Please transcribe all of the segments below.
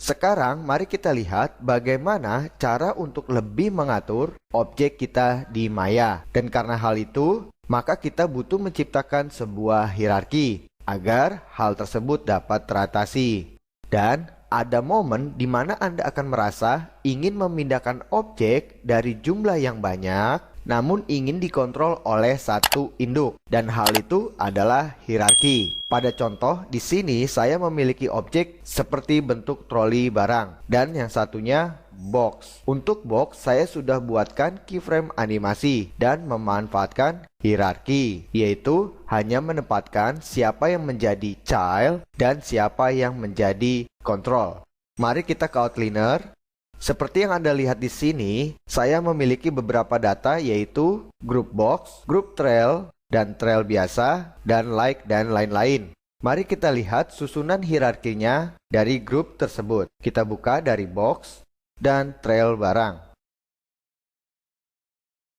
Sekarang mari kita lihat bagaimana cara untuk lebih mengatur objek kita di Maya. Dan karena hal itu, maka kita butuh menciptakan sebuah hierarki agar hal tersebut dapat teratasi. Dan ada momen di mana Anda akan merasa ingin memindahkan objek dari jumlah yang banyak, namun ingin dikontrol oleh satu induk, dan hal itu adalah hierarki. Pada contoh di sini saya memiliki objek seperti bentuk troli barang, dan yang satunya box. Untuk box saya sudah buatkan keyframe animasi dan memanfaatkan hierarki, yaitu hanya menempatkan siapa yang menjadi child dan siapa yang menjadi control. Mari kita ke outliner. Seperti yang Anda lihat di sini, saya memiliki beberapa data yaitu group box, group trail, dan trail biasa, dan like, dan lain-lain. Mari kita lihat susunan hierarkinya dari grup tersebut. Kita buka dari box dan trail barang.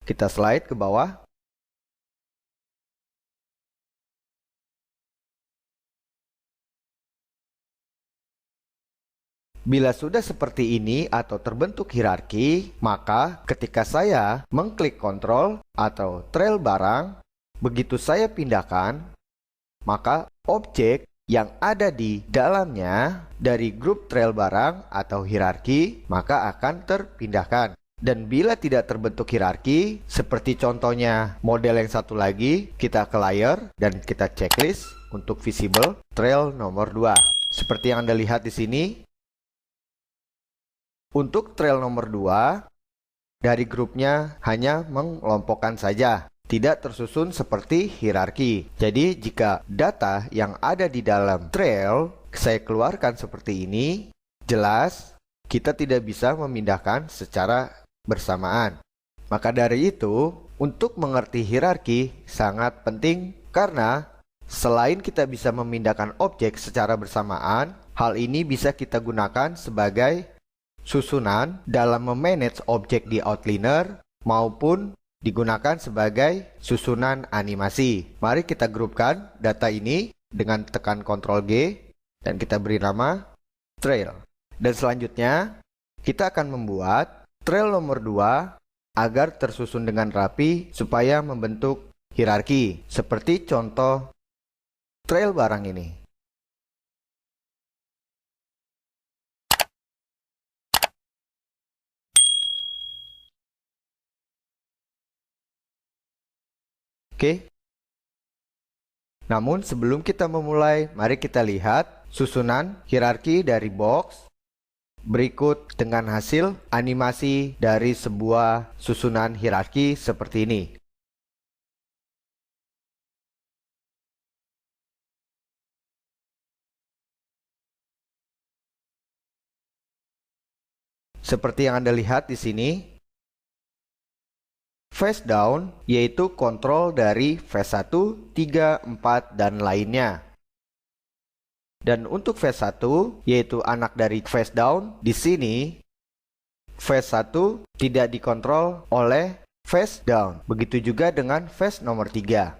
Kita slide ke bawah. Bila sudah seperti ini atau terbentuk hierarki, maka ketika saya mengklik kontrol atau trail barang, begitu saya pindahkan, maka objek yang ada di dalamnya dari grup trail barang atau hierarki, maka akan terpindahkan. Dan bila tidak terbentuk hierarki, seperti contohnya model yang satu lagi, kita ke layer dan kita checklist untuk visible trail nomor 2. Seperti yang Anda lihat di sini, untuk trail nomor 2, dari grupnya hanya mengelompokkan saja, tidak tersusun seperti hierarki. Jadi jika data yang ada di dalam trail saya keluarkan seperti ini, jelas kita tidak bisa memindahkan secara bersamaan. Maka dari itu, untuk mengerti hierarki sangat penting karena selain kita bisa memindahkan objek secara bersamaan, hal ini bisa kita gunakan sebagai susunan dalam memanage objek di outliner maupun digunakan sebagai susunan animasi. Mari kita grupkan data ini dengan tekan Ctrl G dan kita beri nama trail. Dan selanjutnya kita akan membuat trail nomor 2 agar tersusun dengan rapi supaya membentuk hierarki seperti contoh trail barang ini. Oke. Namun sebelum kita memulai, mari kita lihat susunan hierarki dari box berikut dengan hasil animasi dari sebuah susunan hierarki seperti ini. Seperti yang Anda lihat di sini, face down yaitu kontrol dari face 1, 3, 4, dan lainnya. Dan untuk face 1 yaitu anak dari face down, di sini face 1 tidak dikontrol oleh face down. Begitu juga dengan face nomor 3.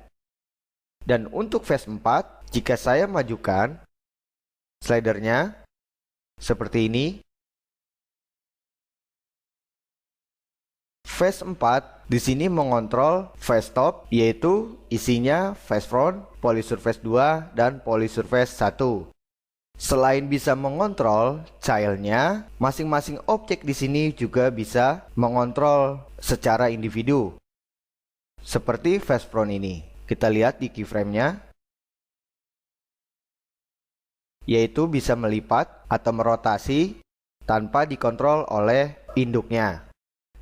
Dan untuk face 4, jika saya majukan slidernya seperti ini, face 4 di sini mengontrol face top yaitu isinya face front, polysurface 2, dan polysurface 1. Selain bisa mengontrol childnya, masing-masing objek di sini juga bisa mengontrol secara individu. Seperti face front ini. Kita lihat di keyframe-nya, yaitu bisa melipat atau merotasi tanpa dikontrol oleh induknya.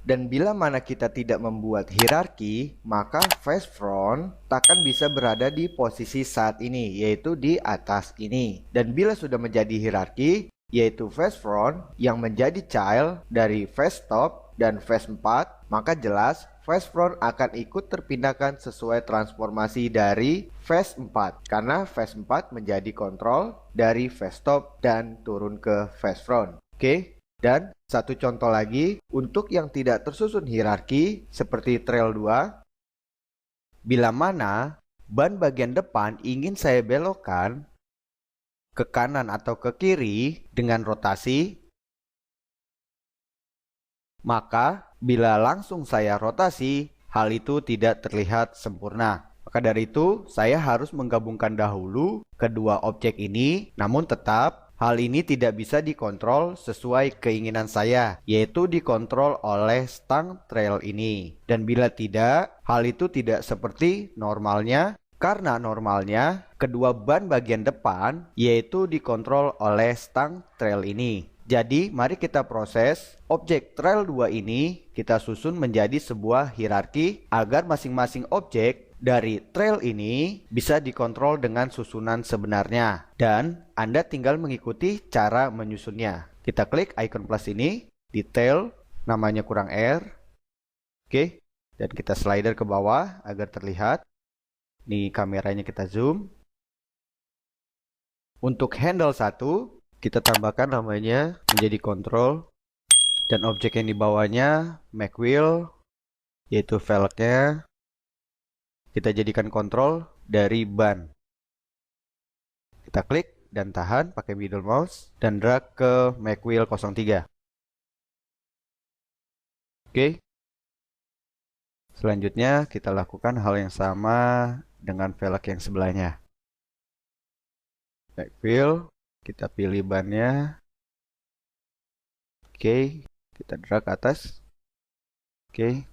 Dan bila mana kita tidak membuat hierarki, maka face front takkan bisa berada di posisi saat ini, yaitu di atas ini. Dan bila sudah menjadi hierarki, yaitu face front yang menjadi child dari face top dan face 4, maka jelas face front akan ikut terpindahkan sesuai transformasi dari face 4. Karena face 4 menjadi kontrol dari face top dan turun ke face front. Oke? Dan satu contoh lagi, untuk yang tidak tersusun hierarki seperti trail 2, bila mana ban bagian depan ingin saya belokkan ke kanan atau ke kiri dengan rotasi, maka bila langsung saya rotasi, hal itu tidak terlihat sempurna. Maka dari itu, saya harus menggabungkan dahulu kedua objek ini, namun tetap hal ini tidak bisa dikontrol sesuai keinginan saya, yaitu dikontrol oleh stang trail ini. Dan bila tidak, hal itu tidak seperti normalnya, karena normalnya kedua ban bagian depan yaitu dikontrol oleh stang trail ini. Jadi mari kita proses objek trail 2 ini kita susun menjadi sebuah hierarki agar masing-masing objek dari trail ini bisa dikontrol dengan susunan sebenarnya. Dan Anda tinggal mengikuti cara menyusunnya. Kita klik icon plus ini, detail, namanya kurang R. Oke, dan kita slider ke bawah agar terlihat. Ini kameranya kita zoom. Untuk handle 1, kita tambahkan namanya menjadi control, dan objek yang dibawanya mag wheel, yaitu velgnya kita jadikan kontrol dari ban. Kita klik dan tahan pakai middle mouse dan drag ke mag wheel 03. Oke. Selanjutnya kita lakukan hal yang sama dengan velg yang sebelahnya. Mag wheel, kita pilih bannya. Oke, kita drag ke atas. Oke.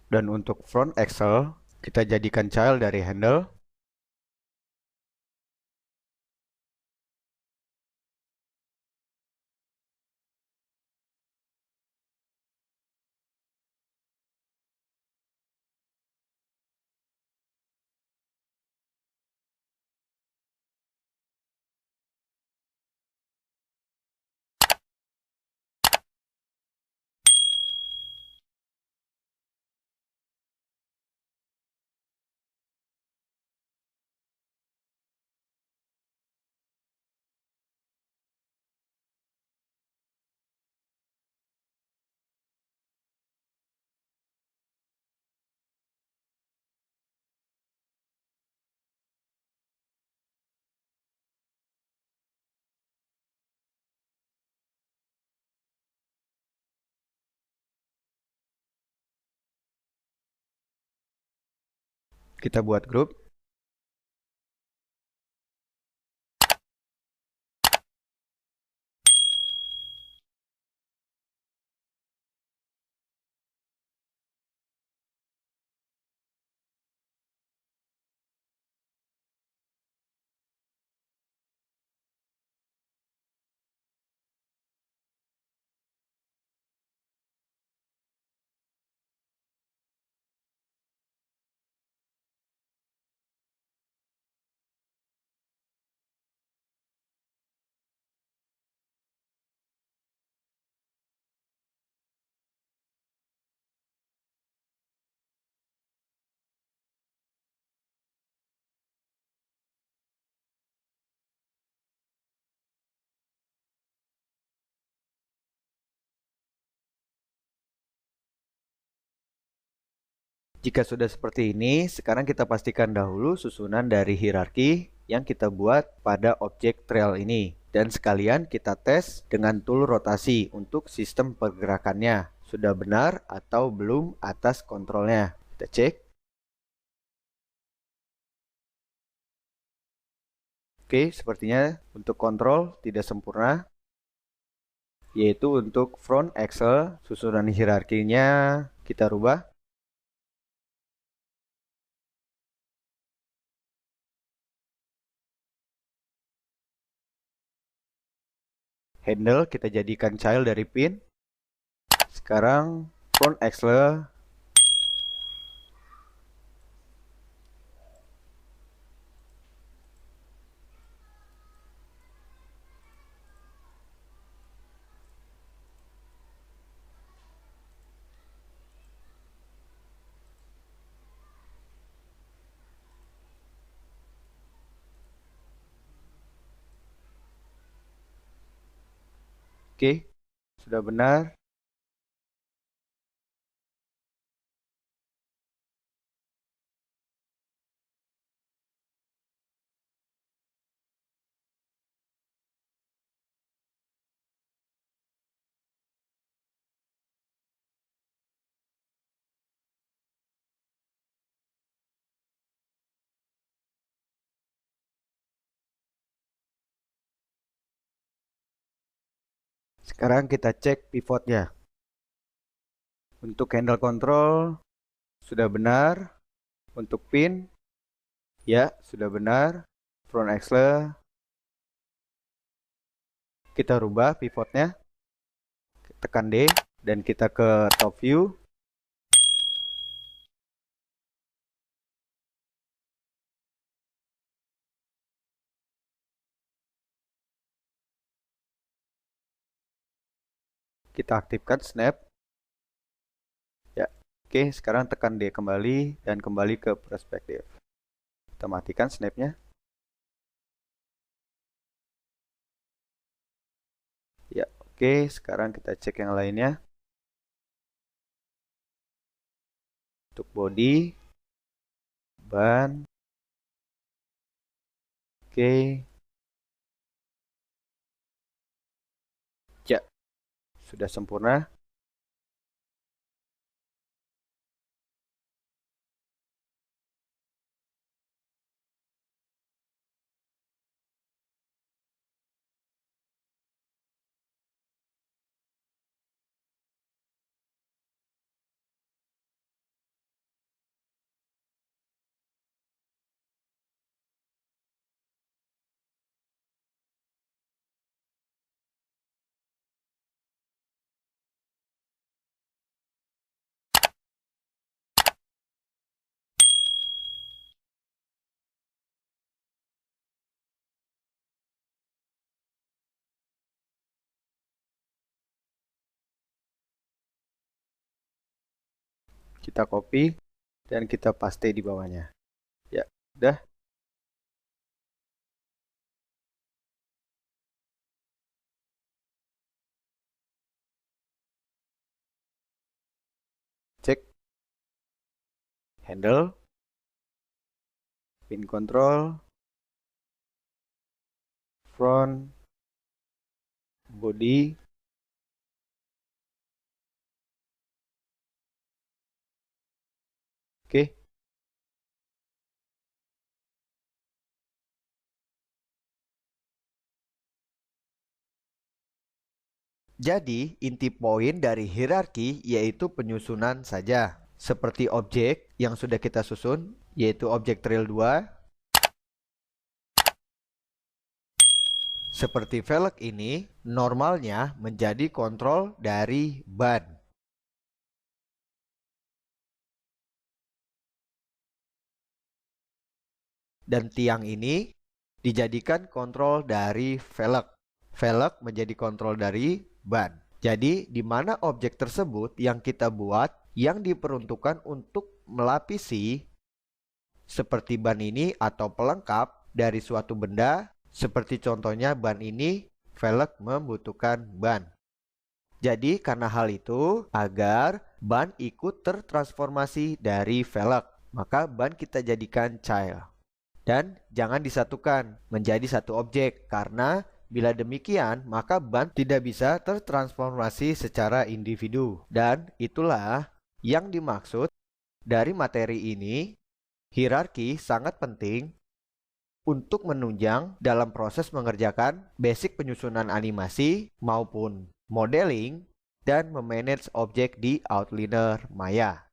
Dan untuk front axle, kita jadikan child dari handle. Kita buat grup. Jika sudah seperti ini, sekarang kita pastikan dahulu susunan dari hierarki yang kita buat pada objek trail ini. Dan sekalian kita tes dengan tool rotasi untuk sistem pergerakannya. Sudah benar atau belum atas kontrolnya. Kita cek. Oke, sepertinya untuk kontrol tidak sempurna. Yaitu untuk front axle, susunan hierarkinya kita rubah. Handle kita jadikan child dari pin. Sekarang front axle. Oke, sudah benar. Sekarang kita cek pivotnya. Untuk handle control sudah benar. Untuk pin, ya sudah benar. Front axle, kita rubah pivotnya. Tekan D dan kita ke top view. Kita aktifkan snap. Ya, oke, sekarang tekan D kembali dan kembali ke perspektif. Kita matikan snapnya. Ya, oke, sekarang kita cek yang lainnya. Untuk body, ban, oke, ya, sudah sempurna. Kita copy dan kita paste di bawahnya. Ya, udah. Cek handle, pin control, front, body, oke. Jadi, inti poin dari hierarki yaitu penyusunan saja. Seperti objek yang sudah kita susun, yaitu objek trail 2. Seperti velg ini, normalnya menjadi kontrol dari ban. Dan tiang ini dijadikan kontrol dari velg. Velg menjadi kontrol dari ban. Jadi, di mana objek tersebut yang kita buat yang diperuntukkan untuk melapisi seperti ban ini atau pelengkap dari suatu benda, seperti contohnya ban ini, velg membutuhkan ban. Jadi, karena hal itu, agar ban ikut tertransformasi dari velg, maka ban kita jadikan child. Dan jangan disatukan menjadi satu objek, karena bila demikian maka ban tidak bisa tertransformasi secara individu. Dan itulah yang dimaksud dari materi ini. Hierarki sangat penting untuk menunjang dalam proses mengerjakan basic penyusunan animasi maupun modeling dan memanage objek di Outliner Maya.